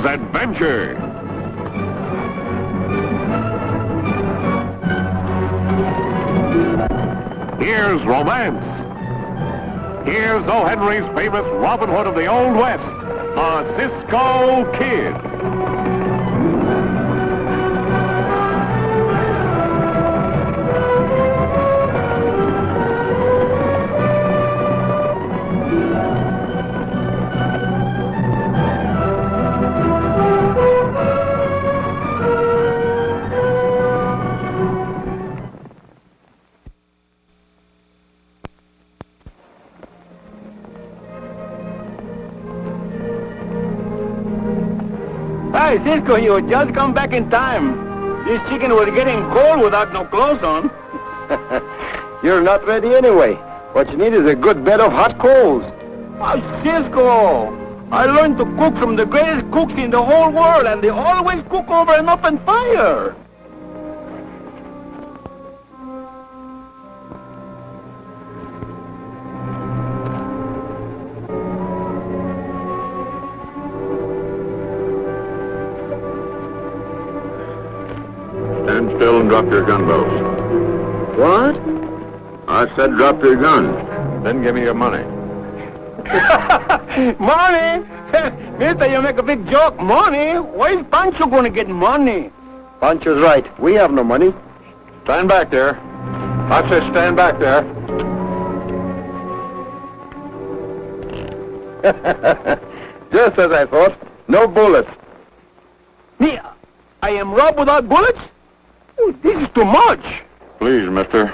adventure. Here's romance. Here's O. Henry's famous Robin Hood of the Old West, a Cisco Kid. Hi, Cisco, you just come back in time. This chicken was getting cold without no clothes on. You're not ready anyway. What you need is a good bed of hot coals. Oh, Cisco, I learned to cook from the greatest cooks in the whole world, and they always cook over an open fire. Stand still and drop your gun belts. What? I said drop your gun. Then give me your money. Money? Mister, you make a big joke. Money? Where's Pancho going to get money? Pancho's right. We have no money. Stand back there. I said stand back there. Just as I thought. No bullets. Me, I am robbed without bullets? Oh, this is too much. Please, mister.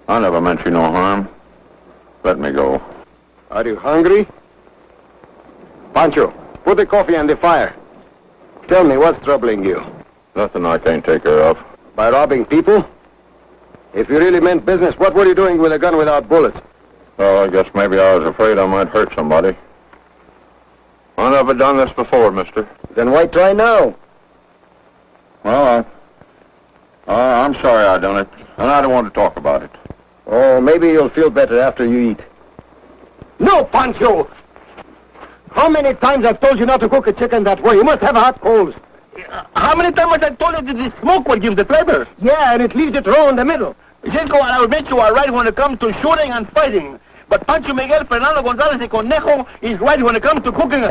I never meant you no harm. Let me go. Are you hungry? Pancho, put the coffee on the fire. Tell me, what's troubling you? Nothing I can't take care of. By robbing people? If you really meant business, what were you doing with a gun without bullets? Well, I guess maybe I was afraid I might hurt somebody. I never done this before, mister. Then why try now? Well, I'm sorry I done it, and I don't want to talk about it. Oh, maybe you'll feel better after you eat. No, Pancho! How many times I've told you not to cook a chicken that way? You must have hot coals. How many times have I told you that the smoke will give the flavor? Yeah, and it leaves it raw in the middle. Cisco, I'll admit you are right when it comes to shooting and fighting. But Pancho Miguel Fernando González y Conejo is right when it comes to cooking.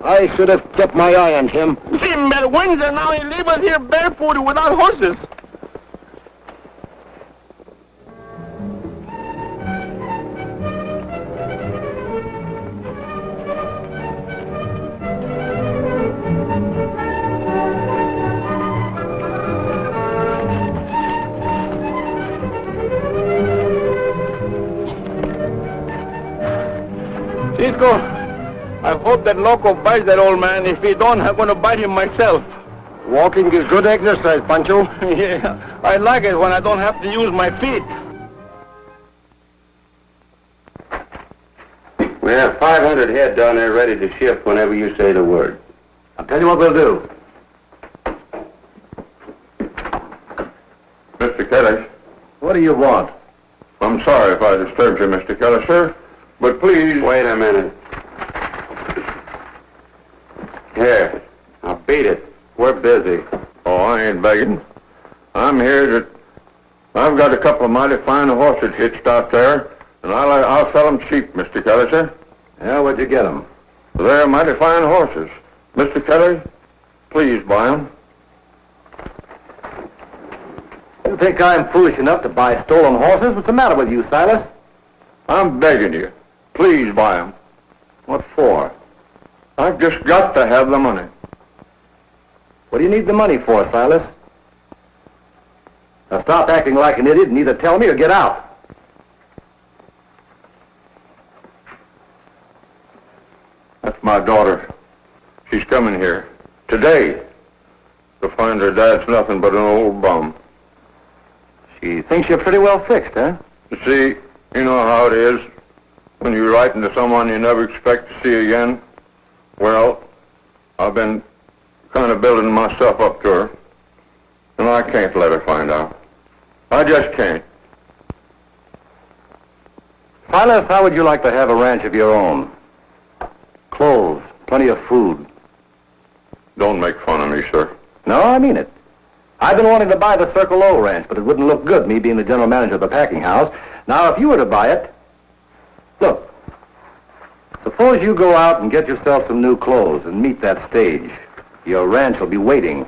I should have kept my eye on him. Sinvergüenza, and now he leaves us here barefooted without horses. Cisco, I hope that Loco bites that old man. If he don't, I'm going to bite him myself. Walking is good exercise, Pancho. Yeah, I like it when I don't have to use my feet. We have 500 head down there ready to ship whenever you say the word. I'll tell you what we'll do. Mr. Kelly, What do you want? I'm sorry if I disturbed you, Mr. Kelly, sir, but please... Wait a minute. Here, now beat it. We're busy. Oh, I ain't begging. I'm here to... I've got a couple of mighty fine horses hitched out there, and I'll sell them cheap, Mr. Kelly, sir. Yeah, where'd you get them? They're mighty fine horses. Mr. Kelly, please buy them. You think I'm foolish enough to buy stolen horses? What's the matter with you, Silas? I'm begging you. Please buy them. What for? I've just got to have the money. What do you need the money for, Silas? Now stop acting like an idiot and either tell me or get out. That's my daughter. She's coming here today to find her dad's nothing but an old bum. She thinks you're pretty well fixed, huh? You see, you know how it is when you're writing to someone you never expect to see again. Well, I've been kind of building myself up to her, and I can't let her find out. I just can't. Silas, how would you like to have a ranch of your own? Clothes, plenty of food. Don't make fun of me, sir. No, I mean it. I've been wanting to buy the Circle O ranch, but it wouldn't look good, me being the general manager of the packing house. Now, if you were to buy it... Look, suppose you go out and get yourself some new clothes and meet that stage. Your ranch will be waiting.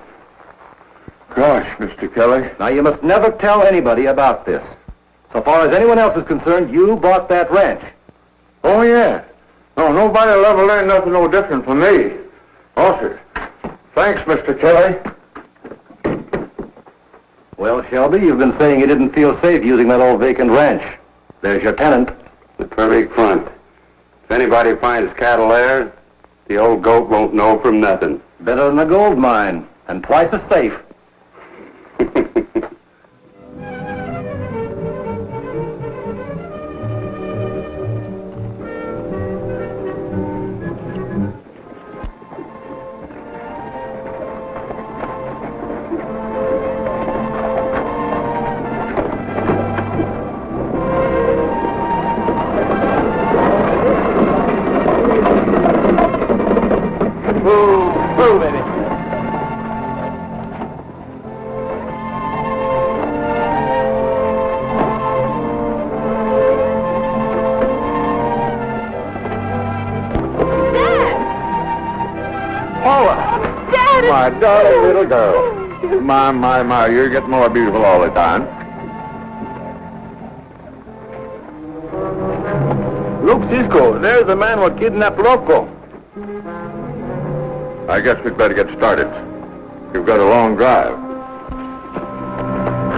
Gosh, Mr. Kelly. Now, you must never tell anybody about this. So far as anyone else is concerned, you bought that ranch. Oh, yeah. No, nobody will ever learn nothing no different from me. Oh, sir. Thanks, Mr. Kelly. Well, Shelby, you've been saying you didn't feel safe using that old vacant ranch. There's your tenant. The prairie front. If anybody finds cattle there, the old goat won't know from nothing. Better than a gold mine, and twice as safe. My darling little girl. My, you're getting more beautiful all the time. Look, Cisco, there's the man who kidnapped Loco. I guess we'd better get started. You've got a long drive.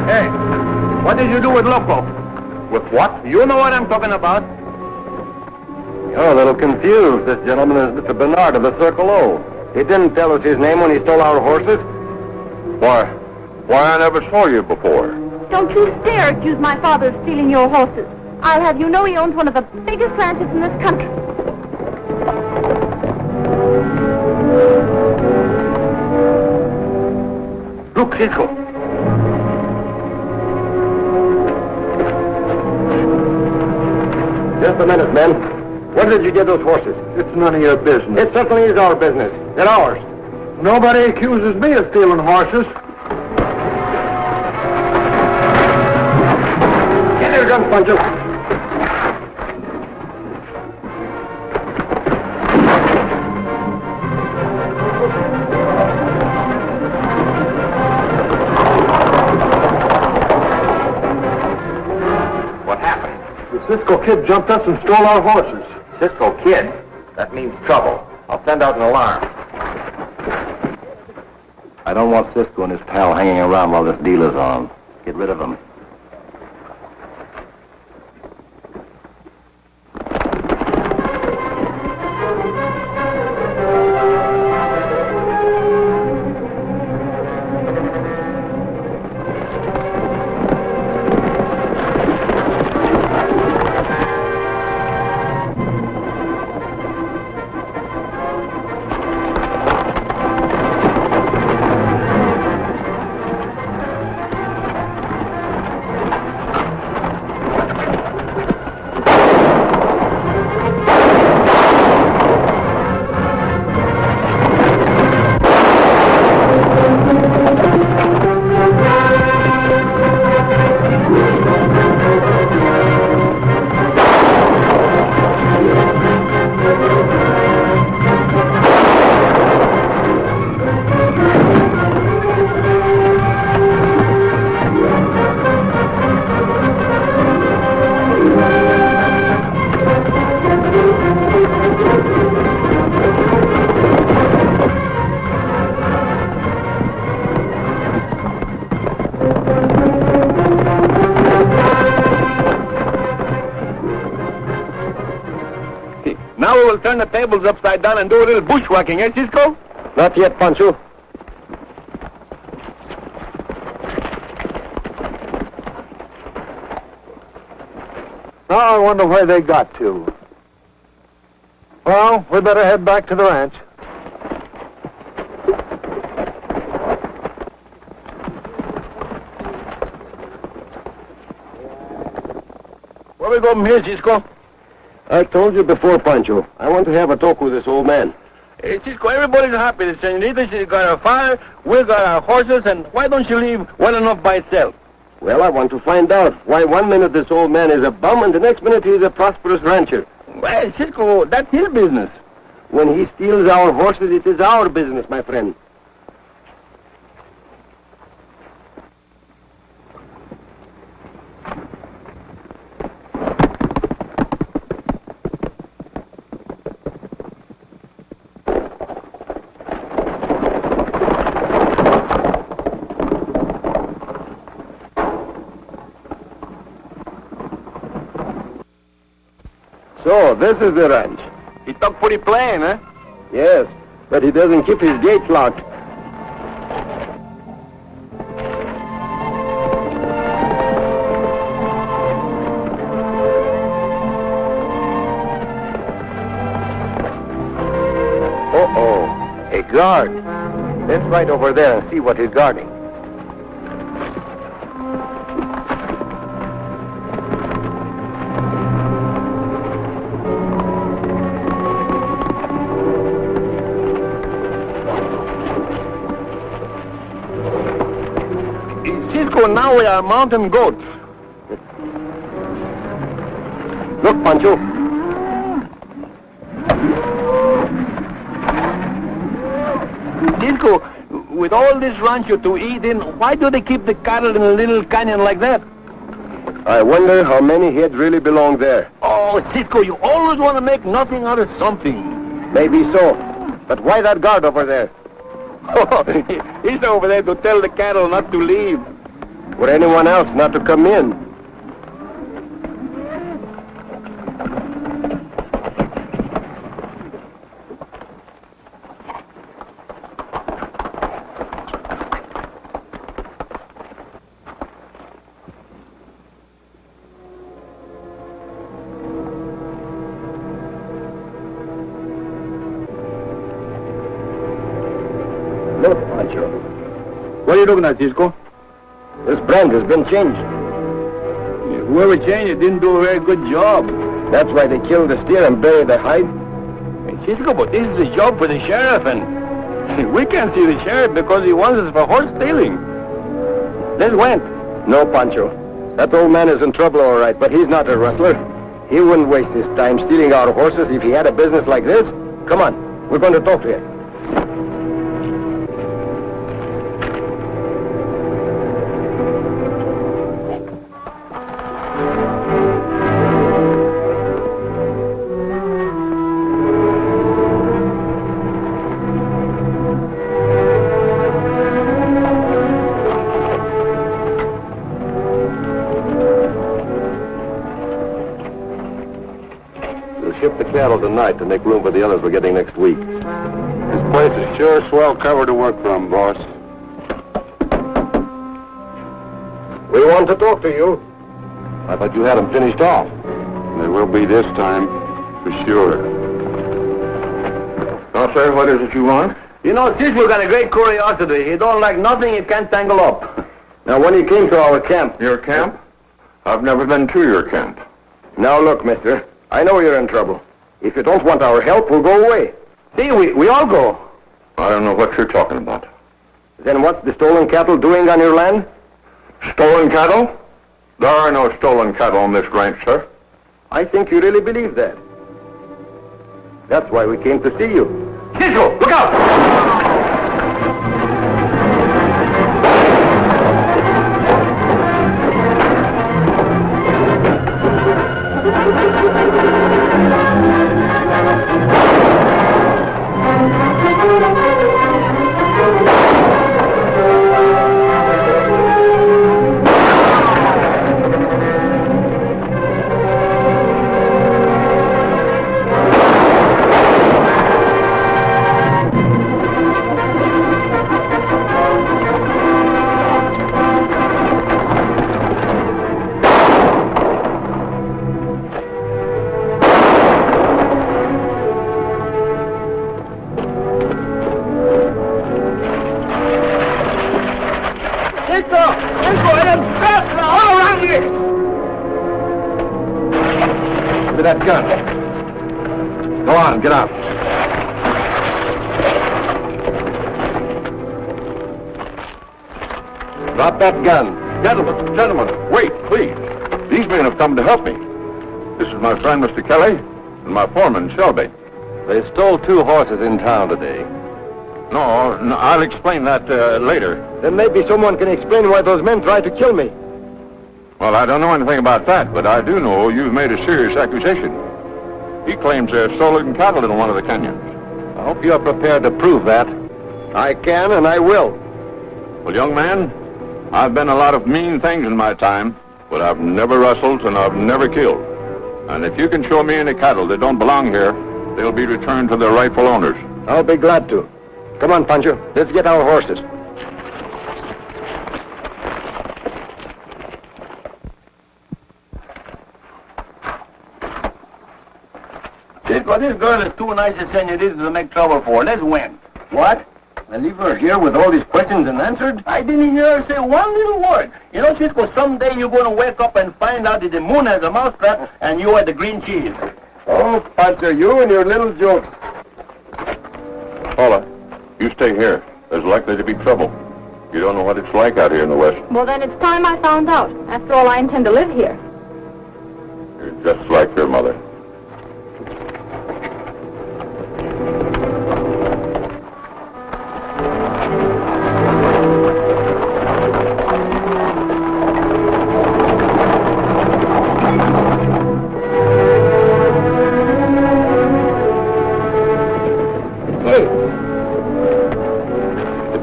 Hey, what did you do with Loco? With what? You know what I'm talking about. You're a little confused. This gentleman is Mr. Bernard of the Circle O. He didn't tell us his name when he stole our horses. Why, I never saw you before. Don't you dare accuse my father of stealing your horses. I'll have you know he owns one of the biggest ranches in this country. Look, Cisco. Just a minute, men. Where did you get those horses? It's none of your business. It certainly is our business. They're ours. Nobody accuses me of stealing horses. Get your gun, Pancho. What happened? The Cisco Kid jumped us and stole our horses. Cisco Kid? That means trouble. I'll send out an alarm. I don't want Cisco and his pal hanging around while this deal is on. Get rid of them. Now we will turn the tables upside down and do a little bushwhacking, eh, Cisco? Not yet, Pancho. Now I wonder where they got to. Well, we better head back to the ranch. Where we go from here, Cisco? I told you before, Pancho. I want to have a talk with this old man. Hey, Cisco, everybody's happy. The senorita, she's got a fire, we got our horses, and why don't you leave well enough by itself? Well, I want to find out why one minute this old man is a bum and the next minute he's a prosperous rancher. Well, Cisco, that's his business. When he steals our horses, it is our business, my friend. So, this is the ranch. He talk pretty plain, eh? Yes, but he doesn't keep his gates locked. Uh-oh, a guard. Let's ride over there and see what he's guarding. Cisco, now we are mountain goats. Look, Pancho. Cisco, with all this rancho to eat in, why do they keep the cattle in a little canyon like that? I wonder how many head really belong there. Oh, Cisco, you always want to make nothing out of something. Maybe so. But why that guard over there? He's over there to tell the cattle not to leave. Or anyone else not to come in. Look, Pancho. What are you looking at, Cisco? This brand has been changed. Whoever changed it didn't do a very good job. That's why they killed the steer and buried the hide. Hey, Cisco, but this is a job for the sheriff, and we can't see the sheriff because he wants us for horse stealing. Let's went. No, Pancho. That old man is in trouble, all right, but he's not a rustler. He wouldn't waste his time stealing our horses if he had a business like this. Come on, we're going to talk to him. Ship the cattle tonight to make room for the others we're getting next week. This place is sure swell cover to work from, boss. We want to talk to you. I thought you had them finished off. There will be this time, for sure. Now, sir, what is it you want? You know, Cisco got a great curiosity. He don't like nothing he can't tangle up. Now, when you came to our camp... Your camp? I've never been to your camp. Now, look, mister. I know you're in trouble. If you don't want our help, we'll go away. See, we all go. I don't know what you're talking about. Then what's the stolen cattle doing on your land? Stolen cattle? There are no stolen cattle on this ranch, sir. I think you really believe that. That's why we came to see you. Cisco, look out! Give me that gun. Go on, get out. Drop that gun. Gentlemen, wait, please. These men have come to help me. This is my friend, Mr. Kelly, and my foreman, Shelby. They stole 2 horses in town today. No, I'll explain that later. Then maybe someone can explain why those men tried to kill me. Well, I don't know anything about that, but I do know you've made a serious accusation. He claims there's stolen cattle in one of the canyons. I hope you're prepared to prove that. I can and I will. Well, young man, I've been a lot of mean things in my time, but I've never rustled and I've never killed. And if you can show me any cattle that don't belong here, they'll be returned to their rightful owners. I'll be glad to. Come on, Pancho. Let's get our horses. Cisco, this girl is too nice a senorita to make trouble for. Let's win. What? I leave her here with all these questions unanswered? I didn't hear her say one little word. You know, Cisco, someday you're going to wake up and find out that the moon has a mousetrap and you are the green cheese. Oh, Pancho, you and your little jokes. Paula, you stay here. There's likely to be trouble. You don't know what it's like out here in the West. Well, then it's time I found out. After all, I intend to live here. You're just like your mother.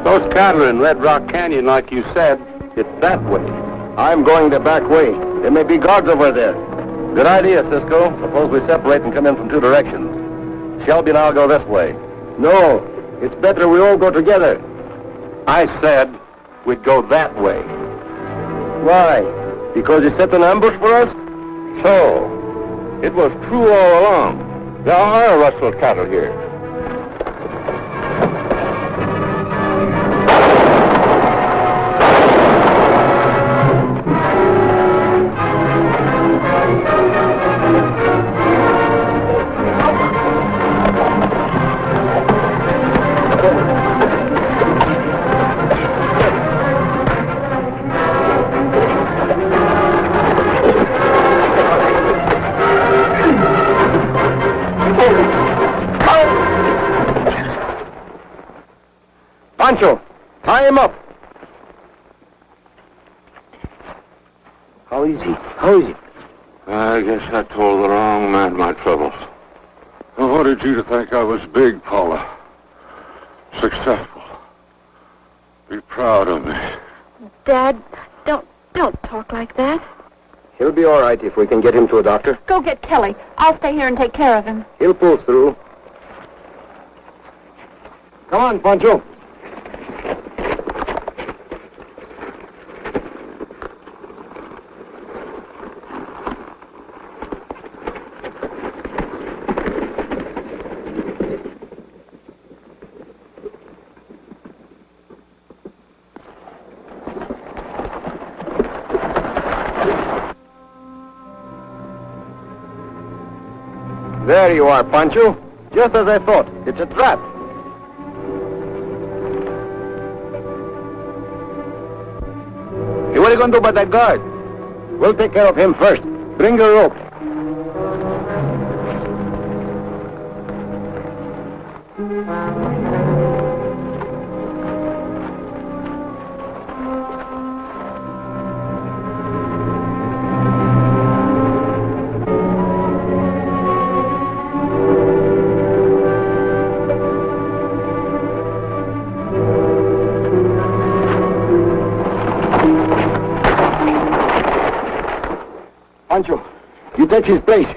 Those cattle in Red Rock Canyon, like you said, it's that way. I'm going the back way. There may be guards over there. Good idea, Cisco. Suppose we separate and come in from 2 directions. Shelby and I'll go this way. No, it's better we all go together. I said we'd go that way. Why? Because you set an ambush for us? So, it was true all along. There are rustled cattle here. Pancho, tie him up. How is he? I guess I told the wrong man my troubles. I wanted you to think I was big, Paula. Successful. Be proud of me. Dad, don't talk like that. He'll be all right if we can get him to a doctor. Go get Kelly. I'll stay here and take care of him. He'll pull through. Come on, Pancho. There you are, Pancho. Just as I thought. It's a trap. Hey, what are you going to do about that guard? We'll take care of him first. Bring the rope. Pancho, you take his place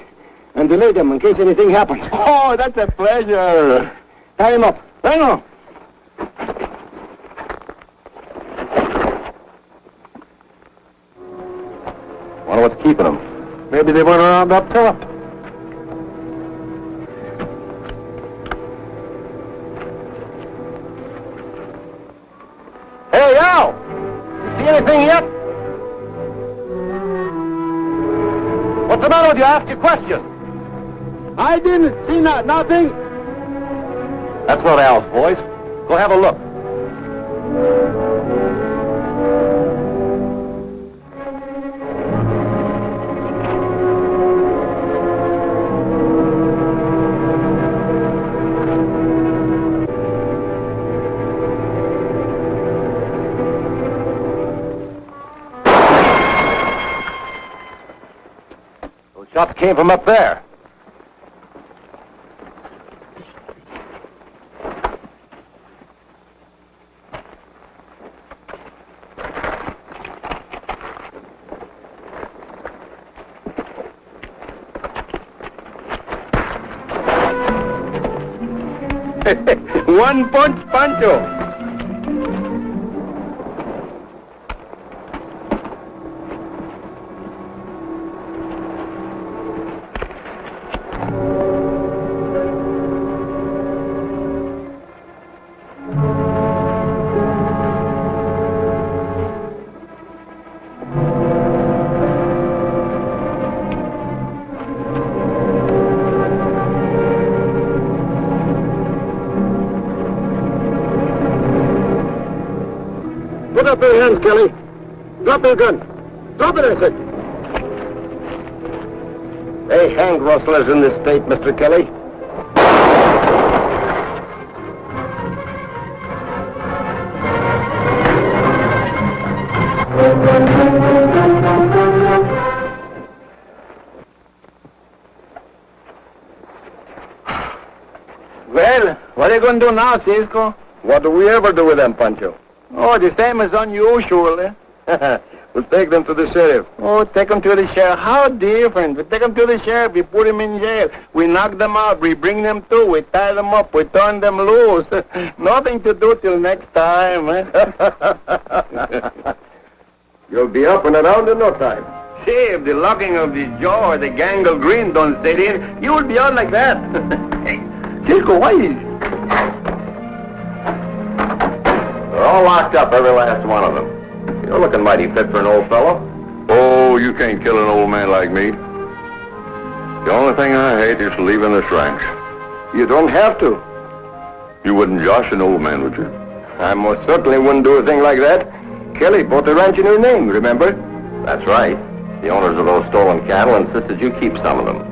and delay them in case anything happens. Oh, that's a pleasure. Tie him up. I know. Wonder what's keeping them. Maybe they went around up top. Hey, Al! You see anything yet? What's the matter with you? I asked you a question. I didn't see nothing. That's not Al's voice. Go have a look. Those shots came from up there. One punch, Pancho. Put up your hands, Kelly. Drop your gun. Drop it, I said. They hang rustlers in this state, Mr. Kelly. Well, what are you going to do now, Cisco? What do we ever do with them, Pancho? Oh, the same as unusual, eh? We'll take them to the sheriff. Oh, take them to the sheriff. How different. We take them to the sheriff, we put them in jail. We knock them out, we bring them to, we tie them up, we turn them loose. Nothing to do till next time, eh? You'll be up and around in no time. See, if the locking of the jaw or the gangrene don't set in, you will be out like that. Hey, Cisco, why is... They're all locked up, every last one of them. You're looking mighty fit for an old fellow. Oh, you can't kill an old man like me. The only thing I hate is leaving this ranch. You don't have to. You wouldn't josh an old man, would you? I most certainly wouldn't do a thing like that. Kelly bought the ranch in your name, remember? That's right. The owners of those stolen cattle insisted you keep some of them.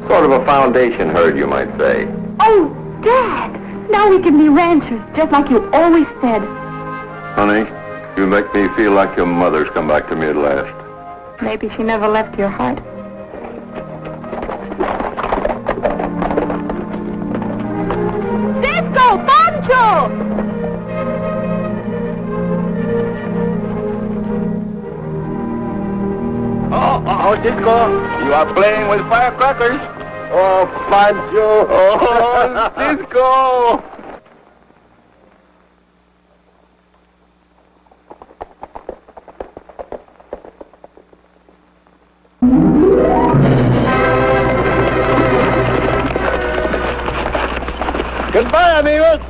Sort of a foundation herd, you might say. Oh, Dad! Now we can be ranchers, just like you always said. Honey, you make me feel like your mother's come back to me at last. Maybe she never left your heart. Cisco! Pancho! Oh, Cisco, you are playing with firecrackers. Oh, Pancho! Oh, Cisco! Goodbye, amigos.